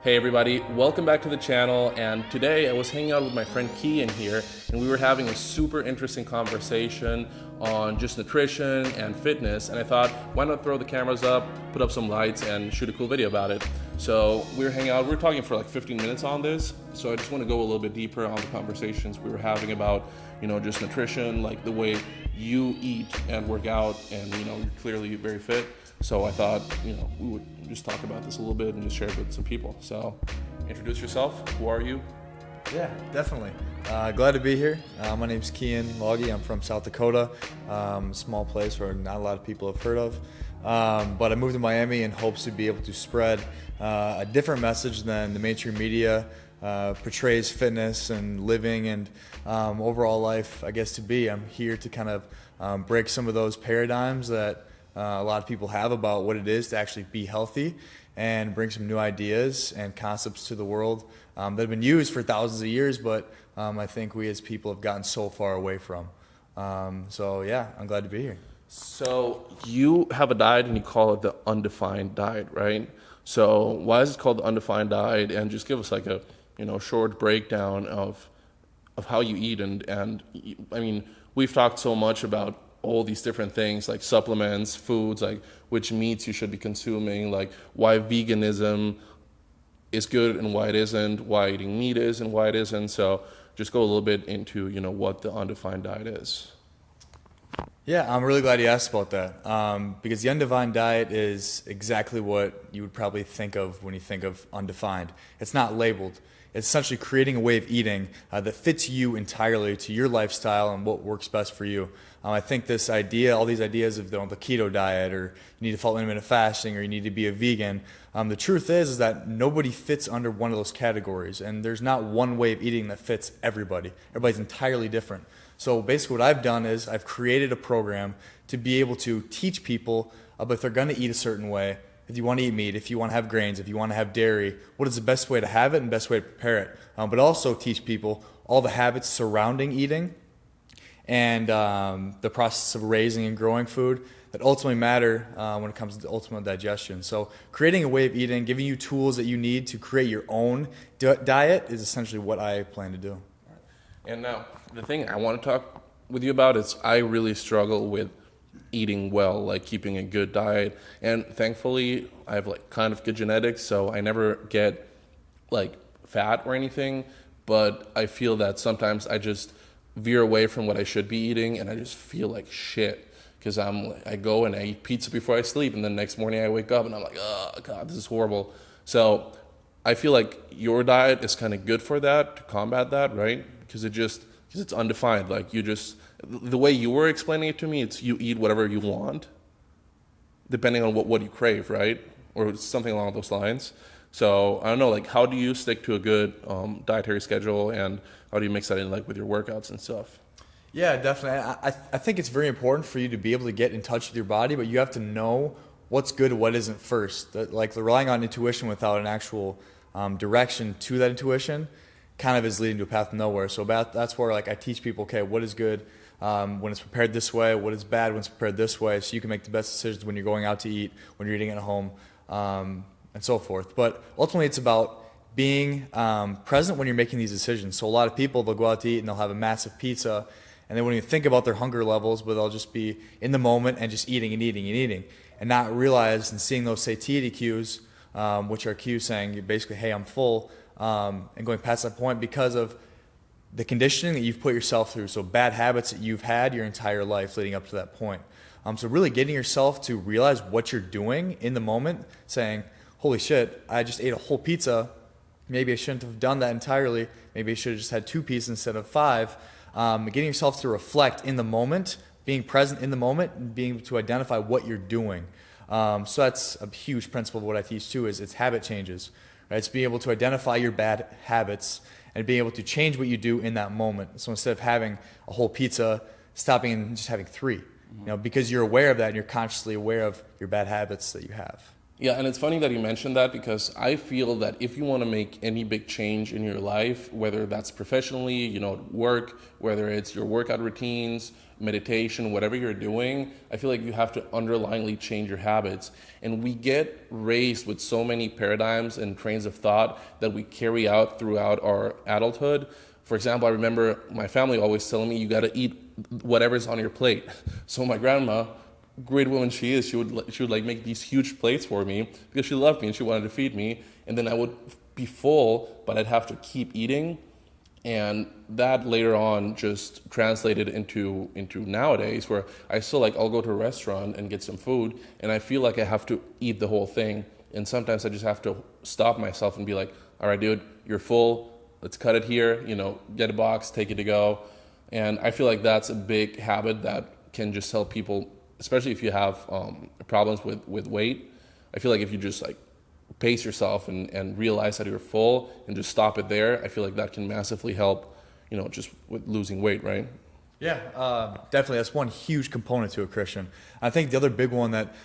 Hey everybody, welcome back to the channel, and today I was hanging out with my friend Keyen here, and we were having a super interesting conversation on just nutrition and fitness, and I thought, why not throw the cameras up, put up some lights, and shoot a cool video about it. So we were hanging out, we were talking for like 15 minutes on this, so I just want to go a little bit deeper on the conversations we were having about, just nutrition, like the way you eat and work out, and you're clearly very fit. So I thought, we would just talk about this a little bit and just share it with some people. So introduce yourself. Who are you? Yeah, definitely. Glad to be here. My name's Keyen Lage. I'm from South Dakota, small place where not a lot of people have heard of. But I moved to Miami in hopes to be able to spread a different message than the mainstream media portrays fitness and living and overall life, I guess, to be. I'm here to kind of break some of those paradigms that a lot of people have about what it is to actually be healthy and bring some new ideas and concepts to the world that have been used for thousands of years, but I think we as people have gotten so far away from. So yeah, I'm glad to be here. So you have a diet and you call it the undefined diet, right? So why is it called the undefined diet? And just give us like a short breakdown of how you eat. And I mean, we've talked so much about all these different things like supplements, foods, like which meats you should be consuming, like why veganism is good and why it isn't, why eating meat is and why it isn't. So just go a little bit into what the undefined diet is. Yeah, I'm really glad you asked about that because the undefined diet is exactly what you would probably think of when you think of undefined. It's not labeled. It's essentially creating a way of eating that fits you entirely to your lifestyle and what works best for you. I think this idea, all these ideas of the keto diet, or you need to follow intermittent fasting, or you need to be a vegan, the truth is that nobody fits under one of those categories, and there's not one way of eating that fits everybody. Everybody's entirely different. So basically what I've done is I've created a program to be able to teach people about if they're going to eat a certain way, if you want to eat meat, if you want to have grains, if you want to have dairy, what is the best way to have it and best way to prepare it. But also teach people all the habits surrounding eating and the process of raising and growing food that ultimately matter when it comes to ultimate digestion. So creating a way of eating, giving you tools that you need to create your own diet is essentially what I plan to do. And now, the thing I want to talk with you about is I really struggle with eating well, like keeping a good diet. And thankfully, I have like kind of good genetics, so I never get like fat or anything. But I feel that sometimes I just veer away from what I should be eating, and I just feel like shit because I go and I eat pizza before I sleep, and then next morning I wake up and I'm like, oh God, this is horrible. So I feel like your diet is kind of good for that, to combat that, right? Because it's undefined. Like the way you were explaining it to me, it's you eat whatever you want, depending on what you crave, right? Or something along those lines. So I don't know, like how do you stick to a good dietary schedule, and how do you mix that in like with your workouts and stuff? Yeah, definitely. I think it's very important for you to be able to get in touch with your body, but you have to know what's good and what isn't first. Like relying on intuition without an actual direction to that intuition kind of is leading to a path of nowhere. So that's where like I teach people, okay, what is good when it's prepared this way, what is bad when it's prepared this way, so you can make the best decisions when you're going out to eat, when you're eating at home, and so forth. But ultimately it's about being present when you're making these decisions. So a lot of people, they'll go out to eat and they'll have a massive pizza, and they won't even think about their hunger levels, but they'll just be in the moment and just eating and eating and eating, and not realize and seeing those satiety cues, which are cues saying basically, hey, I'm full, and going past that point because of the conditioning that you've put yourself through. So bad habits that you've had your entire life leading up to that point. So really getting yourself to realize what you're doing in the moment, saying, holy shit, I just ate a whole pizza. Maybe I shouldn't have done that entirely. Maybe I should have just had 2 pieces instead of 5. Getting yourself to reflect in the moment, being present in the moment, and being able to identify what you're doing. So that's a huge principle of what I teach too, is it's habit changes. Right? It's being able to identify your bad habits and being able to change what you do in that moment. So instead of having a whole pizza, stopping and just having 3. Because you're aware of that and you're consciously aware of your bad habits that you have. Yeah, and it's funny that you mentioned that because I feel that if you want to make any big change in your life, whether that's professionally, at work, whether it's your workout routines, meditation, whatever you're doing, I feel like you have to underlyingly change your habits. And we get raised with so many paradigms and trains of thought that we carry out throughout our adulthood. For example, I remember my family always telling me you got to eat whatever's on your plate. So my grandma, great woman she is, she would like make these huge plates for me because she loved me and she wanted to feed me, and then I would be full, but I'd have to keep eating, and that later on just translated into nowadays where I still like I'll go to a restaurant and get some food and I feel like I have to eat the whole thing, and sometimes I just have to stop myself and be like, all right, dude, you're full, let's cut it here, get a box, take it to go. And I feel like that's a big habit that can just help people, especially if you have problems with weight. I feel like if you just like pace yourself and realize that you're full and just stop it there, I feel like that can massively help, just with losing weight, right? Yeah, definitely. That's one huge component to a Christian. I think the other big one that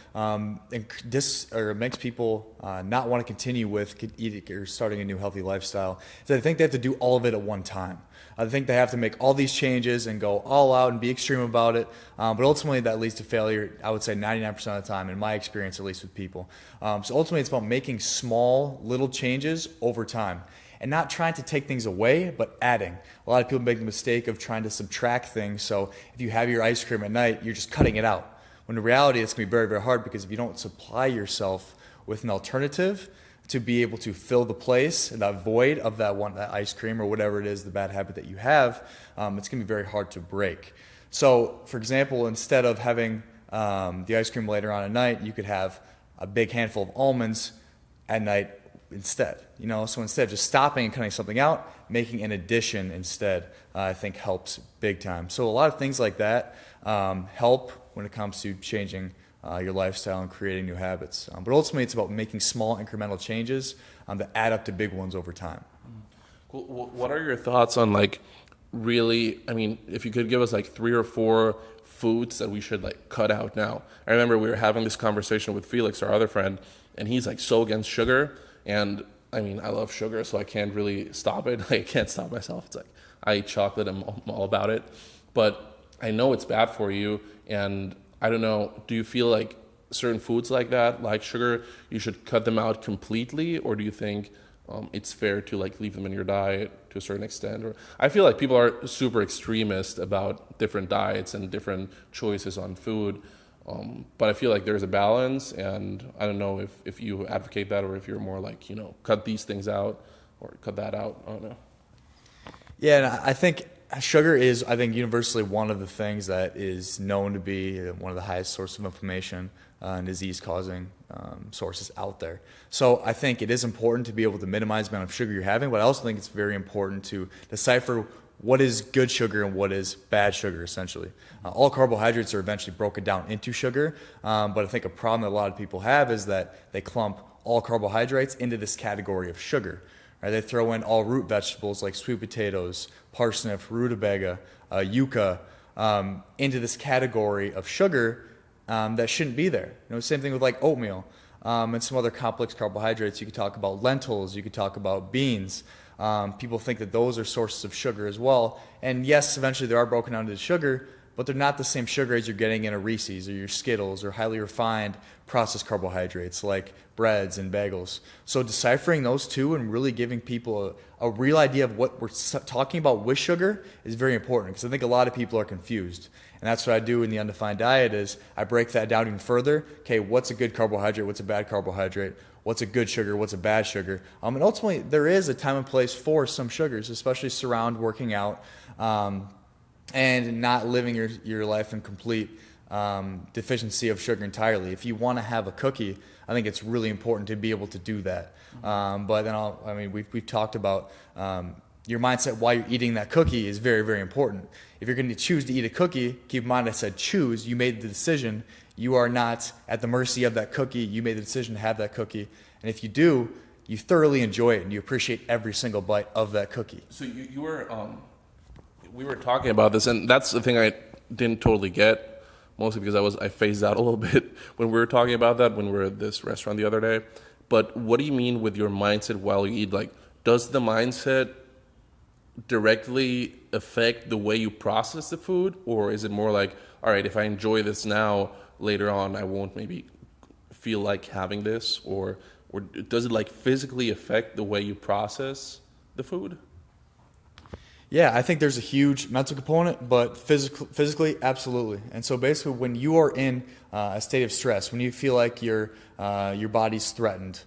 makes people not want to continue with eating or starting a new healthy lifestyle is that I think they have to do all of it at one time. I think they have to make all these changes and go all out and be extreme about it. But ultimately, that leads to failure, I would say 99% of the time, in my experience, at least with people. So ultimately, it's about making small, little changes over time and not trying to take things away, but adding. A lot of people make the mistake of trying to subtract things. So if you have your ice cream at night, you're just cutting it out. When in reality, it's going to be very, very hard because if you don't supply yourself with an alternative to be able to fill the place, that void of that ice cream or whatever it is, the bad habit that you have, it's going to be very hard to break. So, for example, instead of having the ice cream later on at night, you could have a big handful of almonds at night instead. So instead of just stopping and cutting something out, making an addition instead, I think helps big time. So a lot of things like that help when it comes to changing your lifestyle and creating new habits. But ultimately, it's about making small incremental changes that add up to big ones over time. Cool. What are your thoughts on really, if you could give us 3 or 4 foods that we should cut out now? I remember we were having this conversation with Felix, our other friend, and he's so against sugar. And I love sugar, so I can't really stop it. I can't stop myself. It's I eat chocolate, I'm all about it. But I know it's bad for you, and I don't know, do you feel like certain foods like that, like sugar, you should cut them out completely, or do you think it's fair to leave them in your diet to a certain extent? Or I feel like people are super extremist about different diets and different choices on food. But I feel like there's a balance, and I don't know if you advocate that or if you're more cut these things out or cut that out. I don't know. Yeah, and I think sugar is, universally one of the things that is known to be one of the highest sources of inflammation and disease-causing sources out there. So I think it is important to be able to minimize the amount of sugar you're having, but I also think it's very important to decipher what is good sugar and what is bad sugar, essentially. All carbohydrates are eventually broken down into sugar, but I think a problem that a lot of people have is that they clump all carbohydrates into this category of sugar. Right? They throw in all root vegetables like sweet potatoes, parsnip, rutabaga, yucca, into this category of sugar that shouldn't be there. Same thing with oatmeal and some other complex carbohydrates. You could talk about lentils, you could talk about beans. People think that those are sources of sugar as well. And yes, eventually they are broken down into sugar, but they're not the same sugar as you're getting in a Reese's or your Skittles or highly refined processed carbohydrates like breads and bagels. So deciphering those two and really giving people a real idea of what we're talking about with sugar is very important, because I think a lot of people are confused. And that's what I do in the undefined diet is I break that down even further. Okay, what's a good carbohydrate? What's a bad carbohydrate? What's a good sugar? What's a bad sugar? And ultimately, there is a time and place for some sugars, especially surround working out and not living your life in complete deficiency of sugar entirely. If you want to have a cookie, I think it's really important to be able to do that. But then we've talked about your mindset while you're eating that cookie is very, very important. If you're going to choose to eat a cookie, keep in mind I said choose. You made the decision. You are not at the mercy of that cookie. You made the decision to have that cookie. And if you do, you thoroughly enjoy it and you appreciate every single bite of that cookie. So we were talking about this, and that's the thing I didn't totally get mostly because I phased out a little bit when we were talking about that when we were at this restaurant the other day. But what do you mean with your mindset while you eat? Like, does the mindset directly affect the way you process the food, or is it more like, all right, if I enjoy this now, later on I won't maybe feel like having this, or does it like physically affect the way you process the food? Yeah, I think there's a huge mental component, but physically, absolutely. And so basically, when you are in a state of stress, when you feel like your body's threatened,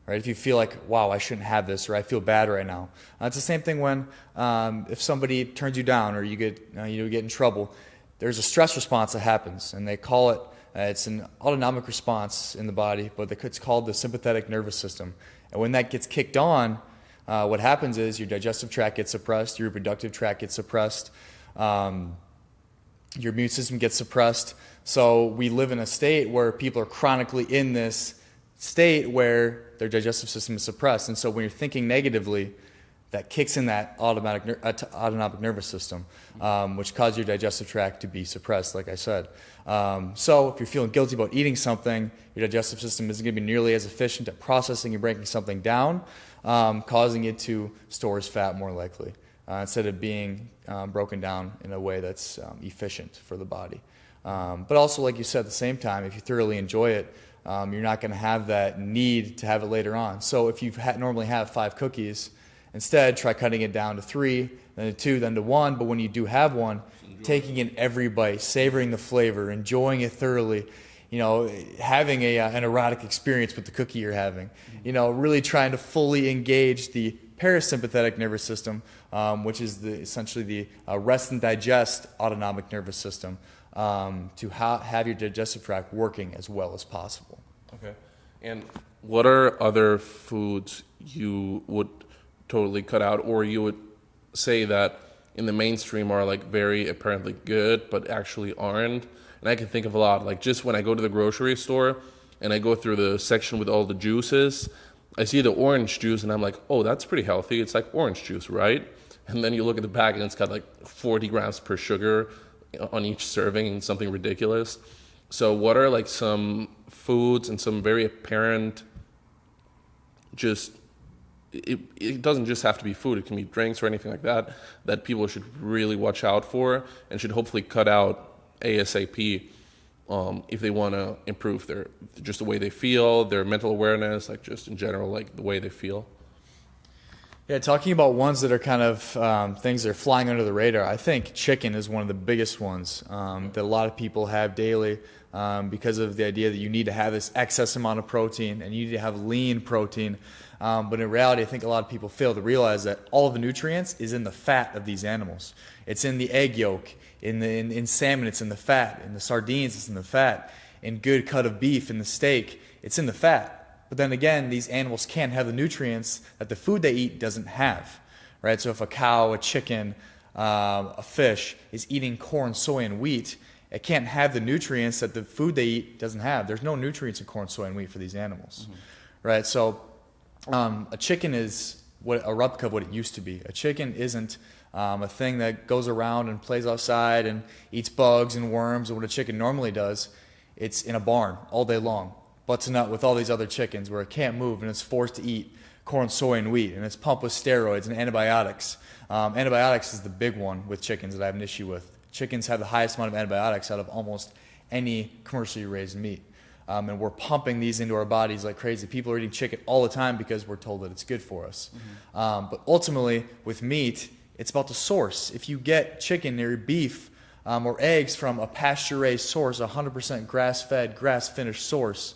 right? If you feel like, wow, I shouldn't have this, or I feel bad right now. It's the same thing when if somebody turns you down, or you get in trouble. There's a stress response that happens, and they call it. It's an autonomic response in the body, but it's called the sympathetic nervous system. And when that gets kicked on, what happens is your digestive tract gets suppressed, your reproductive tract gets suppressed, your immune system gets suppressed. So we live in a state where people are chronically in this state where their digestive system is suppressed. And so when you're thinking negatively, that kicks in that autonomic nervous system, which causes your digestive tract to be suppressed, like I said. So if you're feeling guilty about eating something, your digestive system isn't going to be nearly as efficient at processing and breaking something down, causing it to store as fat more likely, instead of being broken down in a way that's efficient for the body. But also, like you said, at the same time, if you thoroughly enjoy it, you're not going to have that need to have it later on. So if you normally have 5 cookies, instead try cutting it down to 3, then to 2, then to 1. But when you do have one, taking in every bite, savoring the flavor, enjoying it thoroughly, having an erotic experience with the cookie you're having, really trying to fully engage the parasympathetic nervous system, which is essentially the rest and digest autonomic nervous system, to have your digestive tract working as well as possible. Okay. And what are other foods you would totally cut out, or you would say that in the mainstream are like very apparently good but actually aren't? And I can think of a lot, like just when I go to the grocery store and I go through the section with all the juices, I see the orange juice and I'm like, oh, that's pretty healthy. It's like orange juice, right? And then you look at the bag and it's got like 40 grams per sugar on each serving and something ridiculous. So what are like some foods and some very apparent, just it doesn't just have to be food, it can be drinks or anything like that, that people should really watch out for and should hopefully cut out ASAP if they want to improve just the way they feel, their mental awareness, like just in general, like the way they feel? Yeah, talking about ones that are kind of things that are flying under the radar, I think chicken is one of the biggest ones that a lot of people have daily because of the idea that you need to have this excess amount of protein and you need to have lean protein. But in reality, I think a lot of people fail to realize that all of the nutrients is in the fat of these animals. It's in the egg yolk, in salmon, it's in the fat, in the sardines, it's in the fat, in good cut of beef, in the steak, it's in the fat. But then again, these animals can't have the nutrients that the food they eat doesn't have, right? So if a cow, a chicken, a fish is eating corn, soy, and wheat, it can't have the nutrients that the food they eat doesn't have. There's no nutrients in corn, soy, and wheat for these animals, right? So a chicken is a replica of what it used to be. A chicken isn't a thing that goes around and plays outside and eats bugs and worms and what a chicken normally does. It's in a barn all day long, butts a nut with all these other chickens where it can't move and it's forced to eat corn, soy, and wheat, and it's pumped with steroids and antibiotics. Antibiotics is the big one with chickens that I have an issue with. Chickens have the highest amount of antibiotics out of almost any commercially raised meat. And we're pumping these into our bodies like crazy. People are eating chicken all the time because we're told that it's good for us. But ultimately, with meat, it's about the source. If you get chicken or beef or eggs from a pasture-raised source, 100% grass-fed, grass-finished source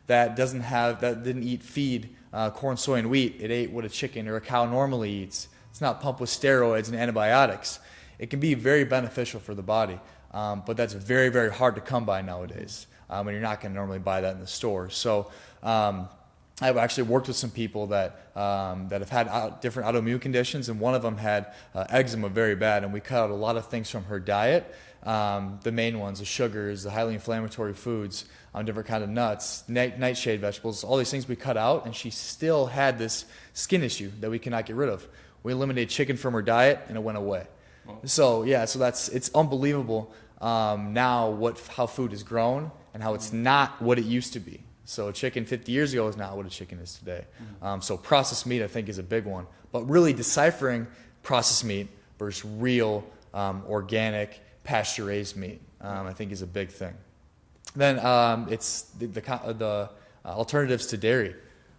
that didn't feed corn, soy, and wheat, it ate what a chicken or a cow normally eats. It's not pumped with steroids and antibiotics. It can be very beneficial for the body, but that's very, very hard to come by nowadays. And you're not going to normally buy that in the store. So I've actually worked with some people that have had different autoimmune conditions, and one of them had eczema very bad, and we cut out a lot of things from her diet. The main ones, the sugars, the highly inflammatory foods, different kind of nuts, nightshade vegetables, all these things we cut out, and she still had this skin issue that we cannot get rid of. We eliminated chicken from her diet, and it went away. So it's unbelievable now how food is grown and how it's not what it used to be. So chicken 50 years ago is not what a chicken is today. So processed meat, I think, is a big one. But really deciphering processed meat versus real, organic, pasture-raised meat, I think, is a big thing. Then it's the alternatives to dairy.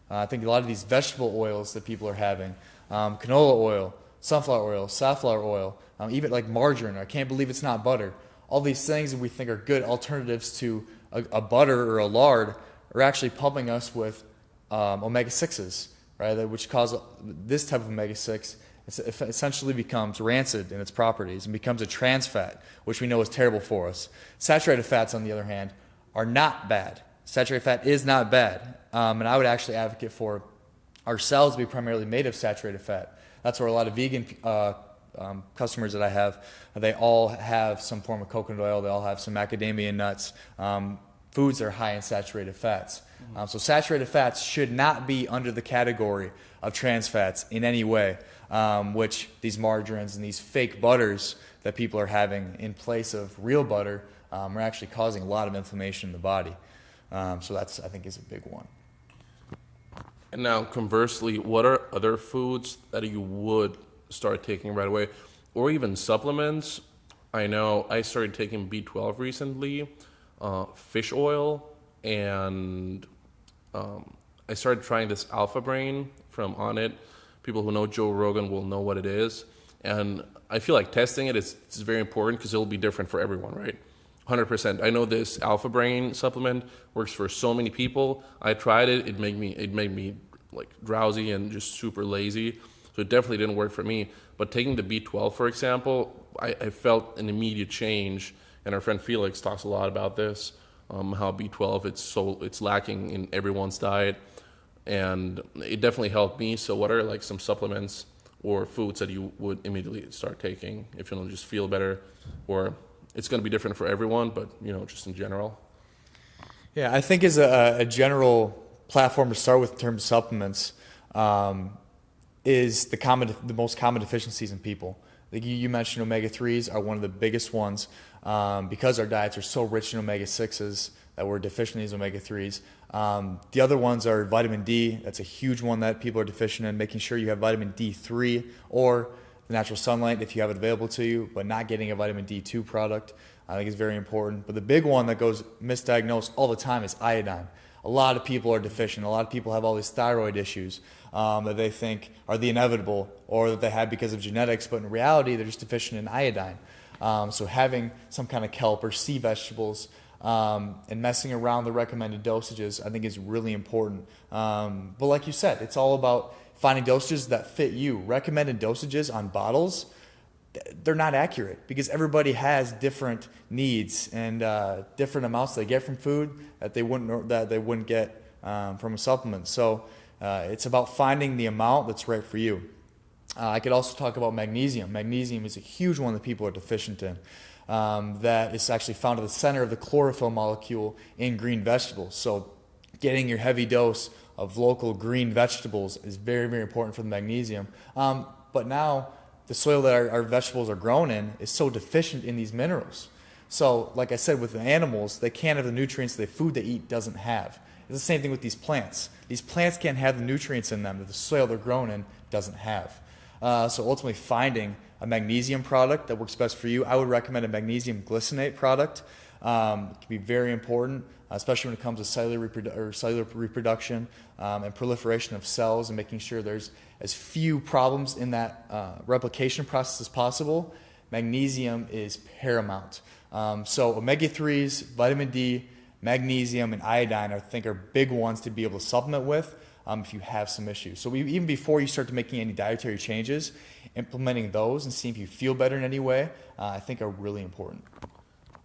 I think a lot of these vegetable oils that people are having, canola oil, sunflower oil, safflower oil, even like margarine. I can't believe it's not butter. All these things that we think are good alternatives to a butter or a lard are actually pumping us with omega-6s, right? Which cause this type of omega-6 essentially becomes rancid in its properties and becomes a trans fat, which we know is terrible for us. Saturated fats, on the other hand, are not bad. Saturated fat is not bad, and I would actually advocate for ourselves to be primarily made of saturated fat. That's where a lot of vegan customers that I have, they all have some form of coconut oil, they all have some macadamia nuts, foods that are high in saturated fats. So saturated fats should not be under the category of trans fats in any way, which these margarines and these fake butters that people are having in place of real butter are actually causing a lot of inflammation in the body. So that's, I think, is a big one. And now, conversely, what are other foods that you would start taking right away, or even supplements? I know I started taking B12 recently, fish oil, and I started trying this Alpha Brain from On It. People who know Joe Rogan will know what it is, and I feel like testing it is very important because it'll be different for everyone, right? 100%. I know this Alpha Brain supplement works for so many people. I tried it. It made me like drowsy and just super lazy. So it definitely didn't work for me. But taking the B12, for example, I felt an immediate change. And our friend Felix talks a lot about this, how B12 it's lacking in everyone's diet, and it definitely helped me. So what are like some supplements or foods that you would immediately start taking if you want to just feel better, or it's going to be different for everyone, but just in general? Yeah, I think as a general platform to start with in terms of supplements is the most common deficiencies in people. Like you mentioned, omega-3s are one of the biggest ones because our diets are so rich in omega-6s that we're deficient in these omega-3s. The other ones are vitamin D. That's a huge one that people are deficient in, making sure you have vitamin D3 or the natural sunlight if you have it available to you, but not getting a vitamin D2 product I think is very important. But the big one that goes misdiagnosed all the time is iodine. A lot of people are deficient. A lot of people have all these thyroid issues that they think are the inevitable or that they have because of genetics, but in reality they're just deficient in iodine. So having some kind of kelp or sea vegetables and messing around the recommended dosages I think is really important. But like you said, it's all about finding dosages that fit you. Recommended dosages on bottles, they're not accurate because everybody has different needs and different amounts they get from food that they wouldn't get from a supplement. So it's about finding the amount that's right for you. I could also talk about magnesium. Magnesium is a huge one that people are deficient in. That is actually found at the center of the chlorophyll molecule in green vegetables. So getting your heavy dose of local green vegetables is very, very important for the magnesium. But now the soil that our vegetables are grown in is so deficient in these minerals. So like I said, with the animals, they can't have the nutrients the food they eat doesn't have. It's the same thing with these plants. These plants can't have the nutrients in them that the soil they're grown in doesn't have. So ultimately finding a magnesium product that works best for you, I would recommend a magnesium glycinate product. It can be very important, especially when it comes to cellular reproduction and proliferation of cells and making sure there's as few problems in that replication process as possible. Magnesium is paramount. So omega-3s, vitamin D, magnesium, and iodine I think are big ones to be able to supplement with if you have some issues. So even before you start to making any dietary changes, implementing those and seeing if you feel better in any way, I think are really important.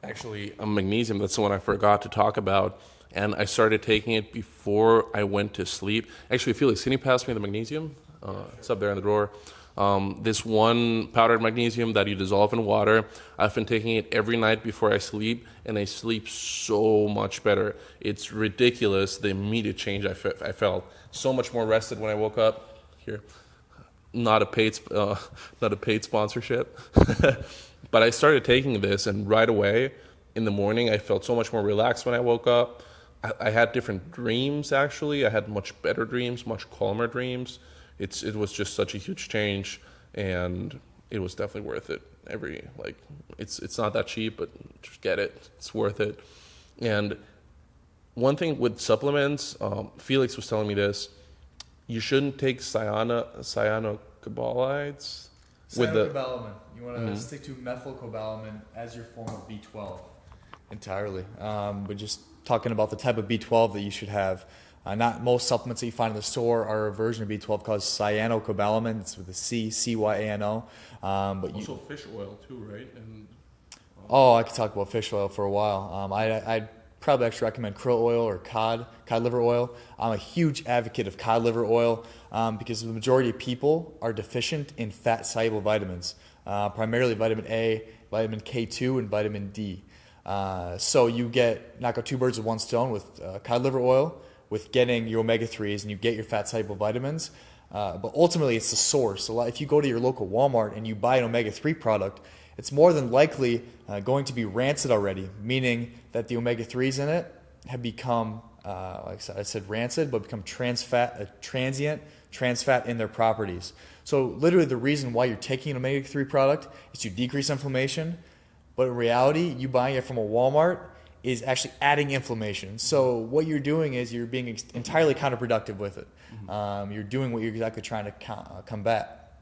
Actually, magnesium, that's the one I forgot to talk about. And I started taking it before I went to sleep. Actually, Felix, can you pass me the magnesium? It's up there in the drawer. This one powdered magnesium that you dissolve in water. I've been taking it every night before I sleep, and I sleep so much better. It's ridiculous, the immediate change I felt. So much more rested when I woke up. Here. not a paid not a paid sponsorship, but I started taking this, and right away in the morning I felt so much more relaxed when I woke up. I had different dreams. Actually, I had much better dreams, much calmer dreams. It was just such a huge change, and it was definitely worth it. It's not that cheap, but just get it. It's worth it. And one thing with supplements, Felix was telling me this: you shouldn't take cyanocobalamin with the. Cyanocobalamin. You want to stick to methylcobalamin as your form of B12 entirely. But just talking about the type of B12 that you should have. Not most supplements that you find in the store are a version of B12 called cyanocobalamin. It's with a C, C-Y-A-N-O. But Also fish oil too, right? And I could talk about fish oil for a while. I'd probably actually recommend krill oil or cod liver oil. I'm a huge advocate of cod liver oil because the majority of people are deficient in fat-soluble vitamins, primarily vitamin A, vitamin K2, and vitamin D. So you knock out two birds with one stone with cod liver oil, with getting your omega-3s, and you get your fat-soluble vitamins. But ultimately, it's the source. If you go to your local Walmart and you buy an omega-3 product, it's more than likely going to be rancid already, meaning that the omega-3s in it have become, like I said, rancid, but become transient trans fat in their properties. So literally the reason why you're taking an omega-3 product is to decrease inflammation, but in reality, you buying it from a Walmart is actually adding inflammation. So what you're doing is you're being entirely counterproductive with it. You're doing what you're exactly trying to combat.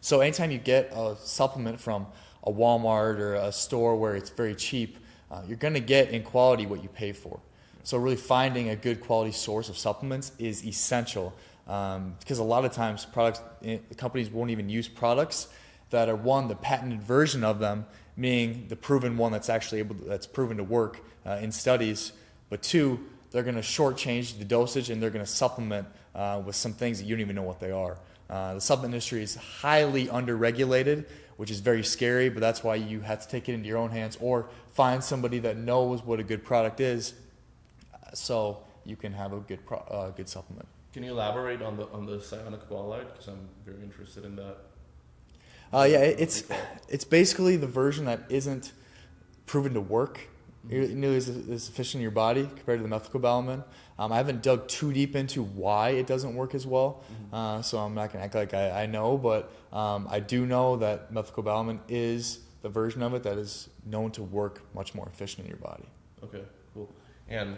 So anytime you get a supplement from a Walmart or a store where it's very cheap, you're going to get in quality what you pay for. So really finding a good quality source of supplements is essential because a lot of times companies won't even use products that are, one, the patented version of them, meaning the proven one that's proven to work in studies, but two, they're going to shortchange the dosage and they're going to supplement with some things that you don't even know what they are. The supplement industry is highly underregulated, which is very scary, but that's why you have to take it into your own hands or find somebody that knows what a good product is so you can have a good supplement. can you elaborate on the cyanocobalamin? Because I'm very interested in that. It's basically the version that isn't proven to work nearly as efficient in your body compared to the methylcobalamin. I haven't dug too deep into why it doesn't work as well, so I'm not going to act like I know, but I do know that methylcobalamin is the version of it that is known to work much more efficient in your body. Okay, cool. And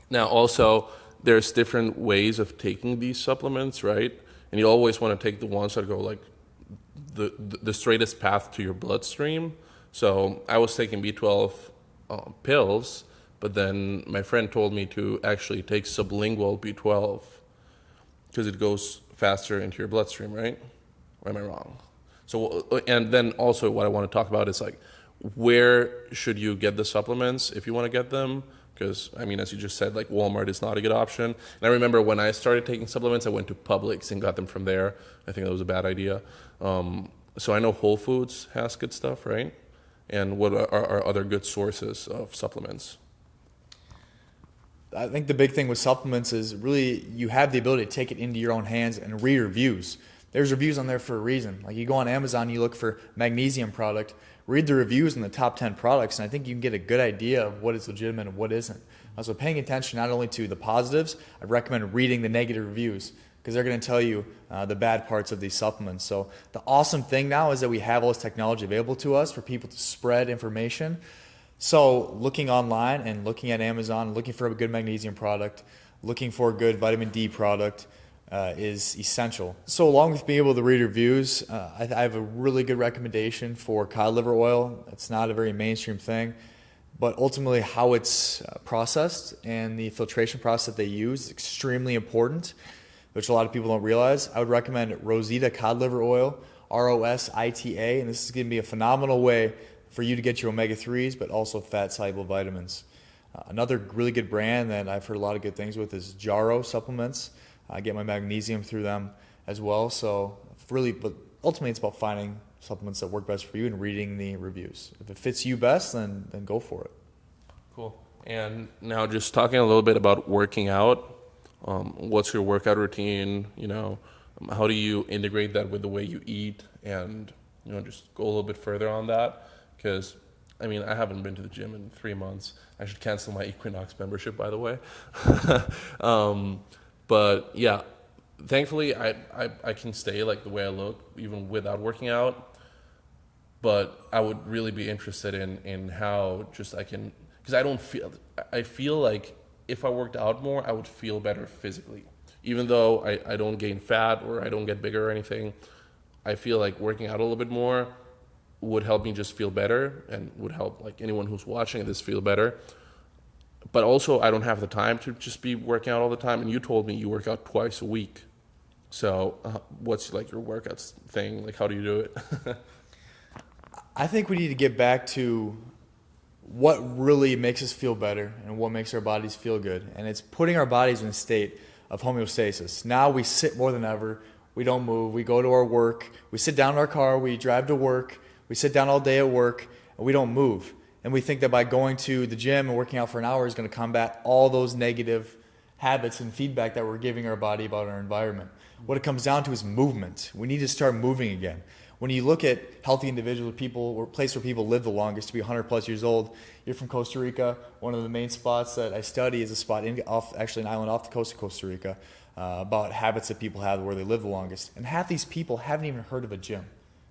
now also, there's different ways of taking these supplements, right? And you always want to take the ones that go like the straightest path to your bloodstream. So I was taking B12 pills, but then my friend told me to actually take sublingual B12 because it goes faster into your bloodstream, right? Or am I wrong? So, and then also what I want to talk about is like, where should you get the supplements if you want to get them? Because, I mean, as you just said, like Walmart is not a good option. And I remember when I started taking supplements, I went to Publix and got them from there. I think that was a bad idea. So I know Whole Foods has good stuff, right? And what are other good sources of supplements? I think the big thing with supplements is really you have the ability to take it into your own hands and read reviews. There's reviews on there for a reason. Like you go on Amazon, you look for magnesium product, read the reviews in the top 10 products, and I think you can get a good idea of what is legitimate and what isn't. So paying attention not only to the positives, I recommend reading the negative reviews because they're going to tell you the bad parts of these supplements. So the awesome thing now is that we have all this technology available to us for people to spread information. So looking online and looking at Amazon, looking for a good magnesium product, looking for a good vitamin D product is essential. So along with being able to read reviews, I have a really good recommendation for cod liver oil. It's not a very mainstream thing, but ultimately how it's processed and the filtration process that they use is extremely important, which a lot of people don't realize. I would recommend Rosita cod liver oil, ROSITA, and this is going to be a phenomenal way for you to get your omega-3s, but also fat-soluble vitamins. Another really good brand that I've heard a lot of good things with is Jarrow supplements. I get my magnesium through them as well. So really, but ultimately it's about finding supplements that work best for you and reading the reviews. If it fits you best, then go for it. Cool. And now just talking a little bit about working out. What's your workout routine? You know, How do you integrate that with the way you eat, and just go a little bit further on that? Because I mean, I haven't been to the gym in 3 months. I should cancel my Equinox membership, by the way. But yeah, thankfully I can stay like the way I look even without working out. But I would really be interested in how just I can, because I feel like if I worked out more, I would feel better physically. Even though I don't gain fat or I don't get bigger or anything, I feel like working out a little bit more would help me just feel better, and would help like anyone who's watching this feel better. But also, I don't have the time to just be working out all the time. And you told me you work out twice a week. So what's like your workouts thing? Like, how do you do it? I think we need to get back to what really makes us feel better and what makes our bodies feel good. And it's putting our bodies in a state of homeostasis. Now we sit more than ever. We don't move. We go to our work. We sit down in our car. We drive to work. We sit down all day at work, and we don't move. And we think that by going to the gym and working out for an hour is going to combat all those negative habits and feedback that we're giving our body about our environment. What it comes down to is movement. We need to start moving again. When you look at healthy individuals, people, or place where people live the longest, to be 100 plus years old, you're from Costa Rica. One of the main spots that I study is a spot actually an island off the coast of Costa Rica, about habits that people have where they live the longest. And half these people haven't even heard of a gym.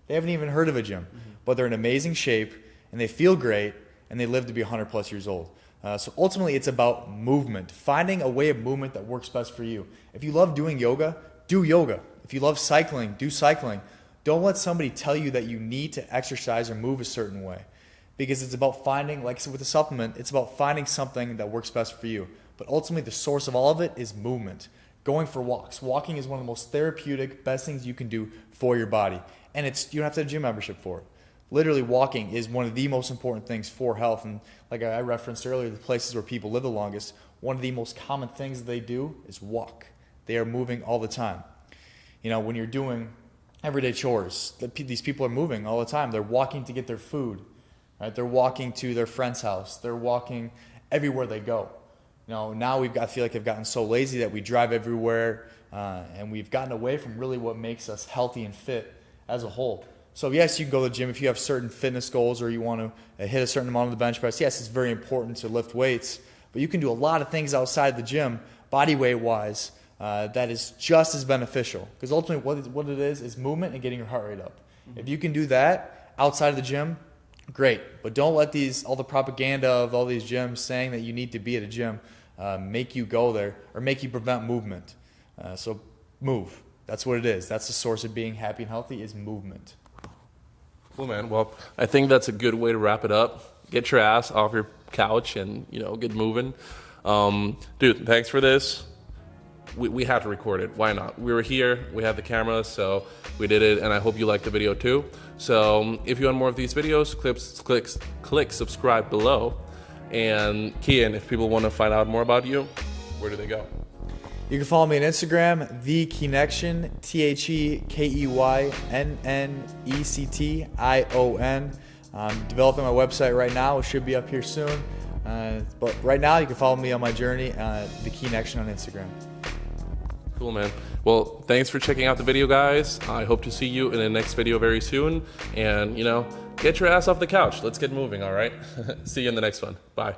They haven't even heard of a gym, but they're in amazing shape and they feel great and they live to be 100 plus years old. So ultimately, it's about movement, finding a way of movement that works best for you. If you love doing yoga, do yoga. If you love cycling, do cycling. Don't let somebody tell you that you need to exercise or move a certain way, because it's about finding, like I said with the supplement, it's about finding something that works best for you. But ultimately, the source of all of it is movement. Going for walks. Walking is one of the most therapeutic, best things you can do for your body. And you don't have to have a gym membership for it. Literally, walking is one of the most important things for health. And like I referenced earlier, the places where people live the longest, one of the most common things that they do is walk. They are moving all the time. When you're doing everyday chores, these people are moving all the time. They're walking to get their food, right? They're walking to their friend's house. They're walking everywhere they go. Now I feel like I've gotten so lazy that we drive everywhere, and we've gotten away from really what makes us healthy and fit as a whole. So yes, you can go to the gym if you have certain fitness goals or you want to hit a certain amount on the bench press. Yes, it's very important to lift weights, but you can do a lot of things outside the gym, body weight wise, that is just as beneficial. Because ultimately what it is movement and getting your heart rate up. Mm-hmm. If you can do that outside of the gym, great. But don't let all the propaganda of all these gyms saying that you need to be at a gym make you go there or make you prevent movement. So move. That's what it is. That's the source of being happy and healthy, is movement. Cool, man. Well, I think that's a good way to wrap it up. Get your ass off your couch and, get moving. Dude, thanks for this. We had to record it. Why not? We were here. We had the camera, so we did it, and I hope you liked the video too. So if you want more of these videos, click subscribe below. And Keyen, if people want to find out more about you, where do they go? You can follow me on Instagram, The Keynextion, TheKeynnecttion. I'm developing my website right now. It should be up here soon. But right now, you can follow me on my journey, The Keynextion on Instagram. Cool, man. Well, thanks for checking out the video, guys. I hope to see you in the next video very soon. And, get your ass off the couch. Let's get moving, all right? See you in the next one. Bye.